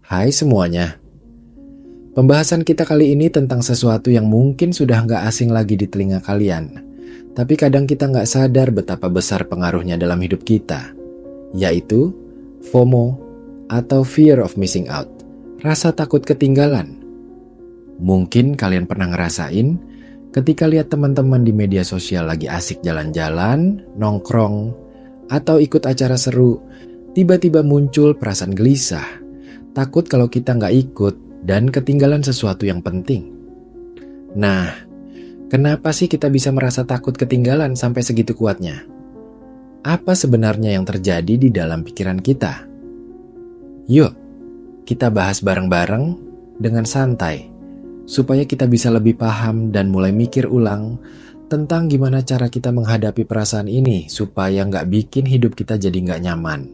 Hai semuanya, pembahasan kita kali ini tentang sesuatu yang mungkin sudah nggak asing lagi di telinga kalian. Tapi kadang kita nggak sadar betapa besar pengaruhnya dalam hidup kita, yaitu FOMO atau Fear of Missing Out, rasa takut ketinggalan. Mungkin kalian pernah ngerasain ketika lihat teman-teman di media sosial lagi asik jalan-jalan, nongkrong, atau ikut acara seru, tiba-tiba muncul perasaan gelisah, takut kalau kita nggak ikut dan ketinggalan sesuatu yang penting. Nah, kenapa sih kita bisa merasa takut ketinggalan sampai segitu kuatnya? Apa sebenarnya yang terjadi di dalam pikiran kita? Yuk, kita bahas bareng-bareng dengan santai, supaya kita bisa lebih paham dan mulai mikir ulang tentang gimana cara kita menghadapi perasaan ini supaya nggak bikin hidup kita jadi nggak nyaman.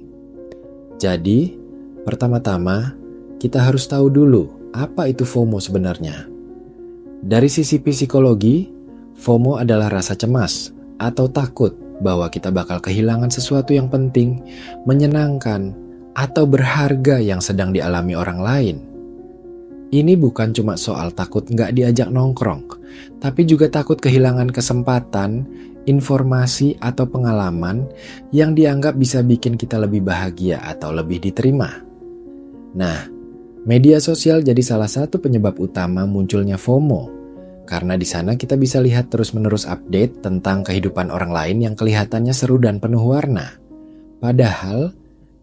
Jadi, pertama-tama, kita harus tahu dulu apa itu FOMO sebenarnya. Dari sisi psikologi, FOMO adalah rasa cemas atau takut bahwa kita bakal kehilangan sesuatu yang penting, menyenangkan, atau berharga yang sedang dialami orang lain. Ini bukan cuma soal takut nggak diajak nongkrong, tapi juga takut kehilangan kesempatan, informasi, atau pengalaman yang dianggap bisa bikin kita lebih bahagia atau lebih diterima. Nah, media sosial jadi salah satu penyebab utama munculnya FOMO, karena di sana kita bisa lihat terus-menerus update tentang kehidupan orang lain yang kelihatannya seru dan penuh warna. Padahal,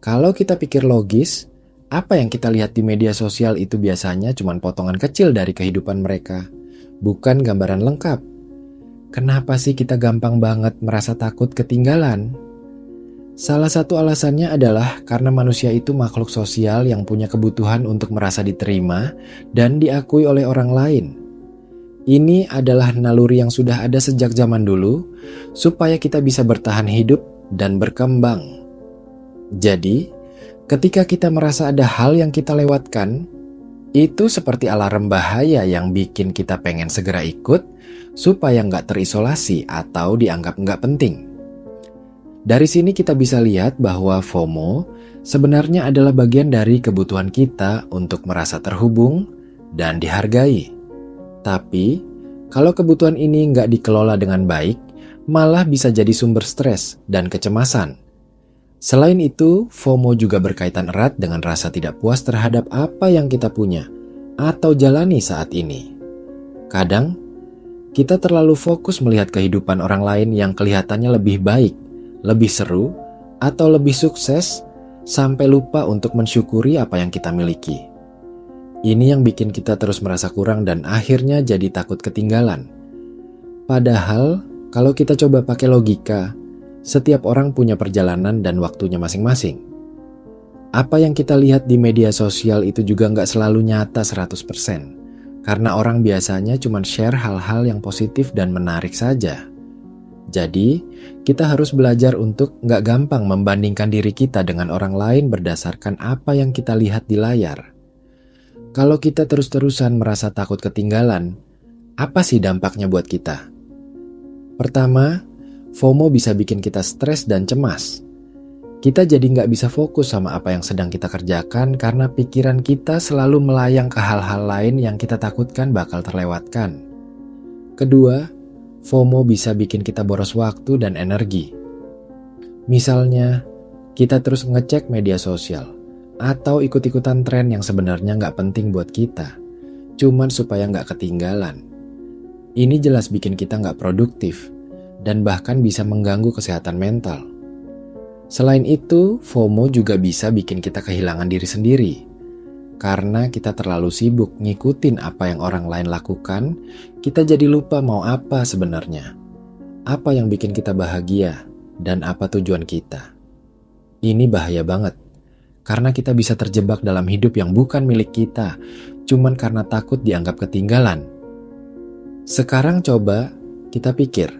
kalau kita pikir logis, apa yang kita lihat di media sosial itu biasanya cuma potongan kecil dari kehidupan mereka, bukan gambaran lengkap. Kenapa sih kita gampang banget merasa takut ketinggalan? Salah satu alasannya adalah karena manusia itu makhluk sosial yang punya kebutuhan untuk merasa diterima dan diakui oleh orang lain. Ini adalah naluri yang sudah ada sejak zaman dulu, supaya kita bisa bertahan hidup dan berkembang. Jadi, ketika kita merasa ada hal yang kita lewatkan, itu seperti alarm bahaya yang bikin kita pengen segera ikut supaya nggak terisolasi atau dianggap nggak penting. Dari sini kita bisa lihat bahwa FOMO sebenarnya adalah bagian dari kebutuhan kita untuk merasa terhubung dan dihargai. Tapi, kalau kebutuhan ini nggak dikelola dengan baik, malah bisa jadi sumber stres dan kecemasan. Selain itu, FOMO juga berkaitan erat dengan rasa tidak puas terhadap apa yang kita punya atau jalani saat ini. Kadang, kita terlalu fokus melihat kehidupan orang lain yang kelihatannya lebih baik, lebih seru, atau lebih sukses, sampai lupa untuk mensyukuri apa yang kita miliki. Ini yang bikin kita terus merasa kurang dan akhirnya jadi takut ketinggalan. Padahal, kalau kita coba pakai logika, setiap orang punya perjalanan dan waktunya masing-masing. Apa yang kita lihat di media sosial itu juga nggak selalu nyata 100%, karena orang biasanya cuma share hal-hal yang positif dan menarik saja. Jadi, kita harus belajar untuk nggak gampang membandingkan diri kita dengan orang lain berdasarkan apa yang kita lihat di layar. Kalau kita terus-terusan merasa takut ketinggalan, apa sih dampaknya buat kita? Pertama, FOMO bisa bikin kita stres dan cemas. Kita jadi nggak bisa fokus sama apa yang sedang kita kerjakan karena pikiran kita selalu melayang ke hal-hal lain yang kita takutkan bakal terlewatkan. Kedua, FOMO bisa bikin kita boros waktu dan energi. Misalnya, kita terus ngecek media sosial atau ikut-ikutan tren yang sebenarnya nggak penting buat kita, cuman supaya nggak ketinggalan. Ini jelas bikin kita nggak produktif dan bahkan bisa mengganggu kesehatan mental. Selain itu, FOMO juga bisa bikin kita kehilangan diri sendiri. Karena kita terlalu sibuk ngikutin apa yang orang lain lakukan, kita jadi lupa mau apa sebenarnya. Apa yang bikin kita bahagia dan apa tujuan kita. Ini bahaya banget, karena kita bisa terjebak dalam hidup yang bukan milik kita, cuman karena takut dianggap ketinggalan. Sekarang coba kita pikir,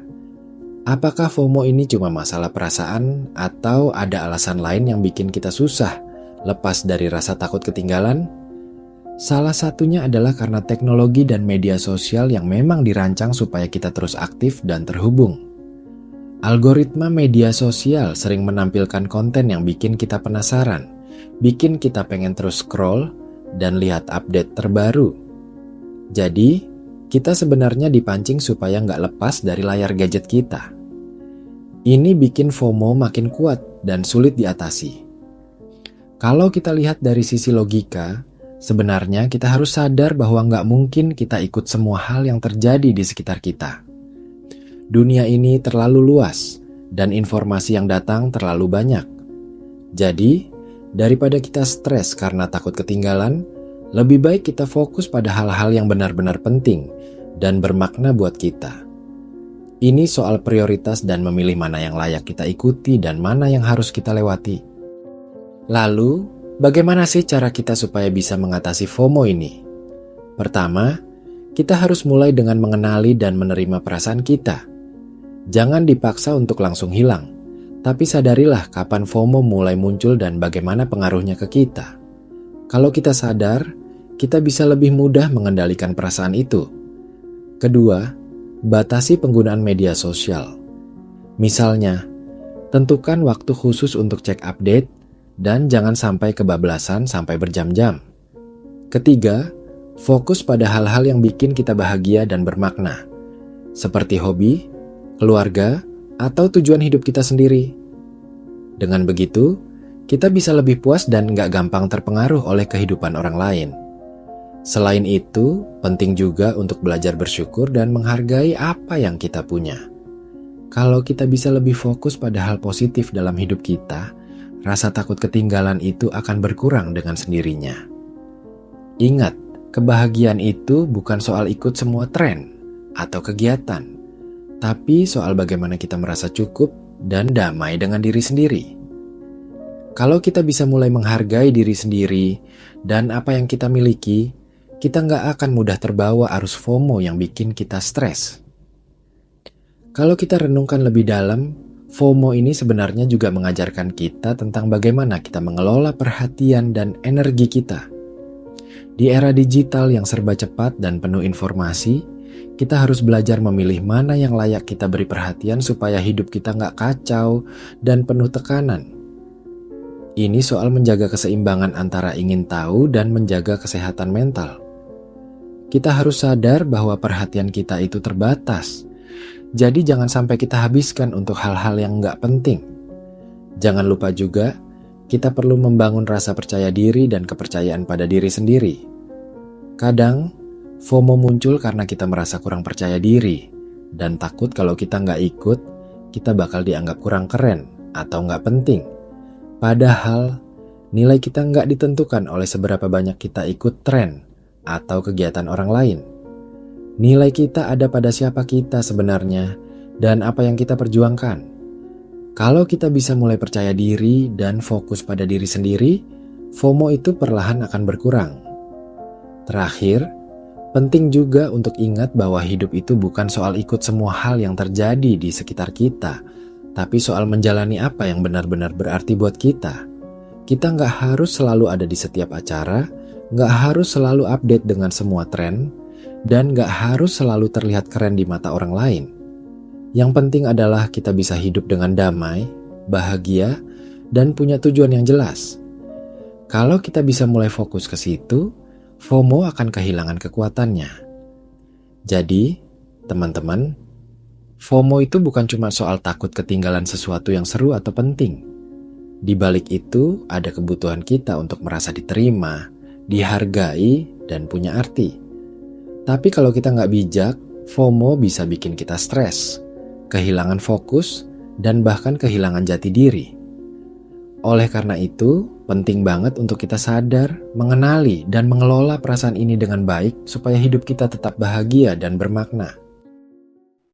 apakah FOMO ini cuma masalah perasaan atau ada alasan lain yang bikin kita susah lepas dari rasa takut ketinggalan? Salah satunya adalah karena teknologi dan media sosial yang memang dirancang supaya kita terus aktif dan terhubung. Algoritma media sosial sering menampilkan konten yang bikin kita penasaran, bikin kita pengen terus scroll, dan lihat update terbaru. Jadi, kita sebenarnya dipancing supaya nggak lepas dari layar gadget kita. Ini bikin FOMO makin kuat dan sulit diatasi. Kalau kita lihat dari sisi logika, sebenarnya kita harus sadar bahwa nggak mungkin kita ikut semua hal yang terjadi di sekitar kita. Dunia ini terlalu luas, dan informasi yang datang terlalu banyak. Jadi, daripada kita stres karena takut ketinggalan, lebih baik kita fokus pada hal-hal yang benar-benar penting dan bermakna buat kita. Ini soal prioritas dan memilih mana yang layak kita ikuti dan mana yang harus kita lewati. Lalu, bagaimana sih cara kita supaya bisa mengatasi FOMO ini? Pertama, kita harus mulai dengan mengenali dan menerima perasaan kita. Jangan dipaksa untuk langsung hilang, tapi sadarilah kapan FOMO mulai muncul dan bagaimana pengaruhnya ke kita. Kalau kita sadar, kita bisa lebih mudah mengendalikan perasaan itu. Kedua, batasi penggunaan media sosial. Misalnya, tentukan waktu khusus untuk cek update dan jangan sampai kebablasan sampai berjam-jam. Ketiga, fokus pada hal-hal yang bikin kita bahagia dan bermakna, seperti hobi, keluarga, atau tujuan hidup kita sendiri. Dengan begitu, kita bisa lebih puas dan nggak gampang terpengaruh oleh kehidupan orang lain. Selain itu, penting juga untuk belajar bersyukur dan menghargai apa yang kita punya. Kalau kita bisa lebih fokus pada hal positif dalam hidup kita, rasa takut ketinggalan itu akan berkurang dengan sendirinya. Ingat, kebahagiaan itu bukan soal ikut semua tren atau kegiatan, tapi soal bagaimana kita merasa cukup dan damai dengan diri sendiri. Kalau kita bisa mulai menghargai diri sendiri dan apa yang kita miliki, kita nggak akan mudah terbawa arus FOMO yang bikin kita stres. Kalau kita renungkan lebih dalam, FOMO ini sebenarnya juga mengajarkan kita tentang bagaimana kita mengelola perhatian dan energi kita. Di era digital yang serba cepat dan penuh informasi, kita harus belajar memilih mana yang layak kita beri perhatian supaya hidup kita nggak kacau dan penuh tekanan. Ini soal menjaga keseimbangan antara ingin tahu dan menjaga kesehatan mental. Kita harus sadar bahwa perhatian kita itu terbatas. Jadi jangan sampai kita habiskan untuk hal-hal yang nggak penting. Jangan lupa juga, kita perlu membangun rasa percaya diri dan kepercayaan pada diri sendiri. Kadang, FOMO muncul karena kita merasa kurang percaya diri dan takut kalau kita nggak ikut, kita bakal dianggap kurang keren atau nggak penting. Padahal, nilai kita nggak ditentukan oleh seberapa banyak kita ikut tren atau kegiatan orang lain. Nilai kita ada pada siapa kita sebenarnya dan apa yang kita perjuangkan. Kalau kita bisa mulai percaya diri dan fokus pada diri sendiri, FOMO itu perlahan akan berkurang. Terakhir, penting juga untuk ingat bahwa hidup itu bukan soal ikut semua hal yang terjadi di sekitar kita, tapi soal menjalani apa yang benar-benar berarti buat kita. Kita nggak harus selalu ada di setiap acara, nggak harus selalu update dengan semua tren, dan nggak harus selalu terlihat keren di mata orang lain. Yang penting adalah kita bisa hidup dengan damai, bahagia, dan punya tujuan yang jelas. Kalau kita bisa mulai fokus ke situ, FOMO akan kehilangan kekuatannya. Jadi, teman-teman, FOMO itu bukan cuma soal takut ketinggalan sesuatu yang seru atau penting. Di balik itu, ada kebutuhan kita untuk merasa diterima, dihargai, dan punya arti. Tapi kalau kita nggak bijak, FOMO bisa bikin kita stres, kehilangan fokus, dan bahkan kehilangan jati diri. Oleh karena itu, penting banget untuk kita sadar, mengenali, dan mengelola perasaan ini dengan baik supaya hidup kita tetap bahagia dan bermakna.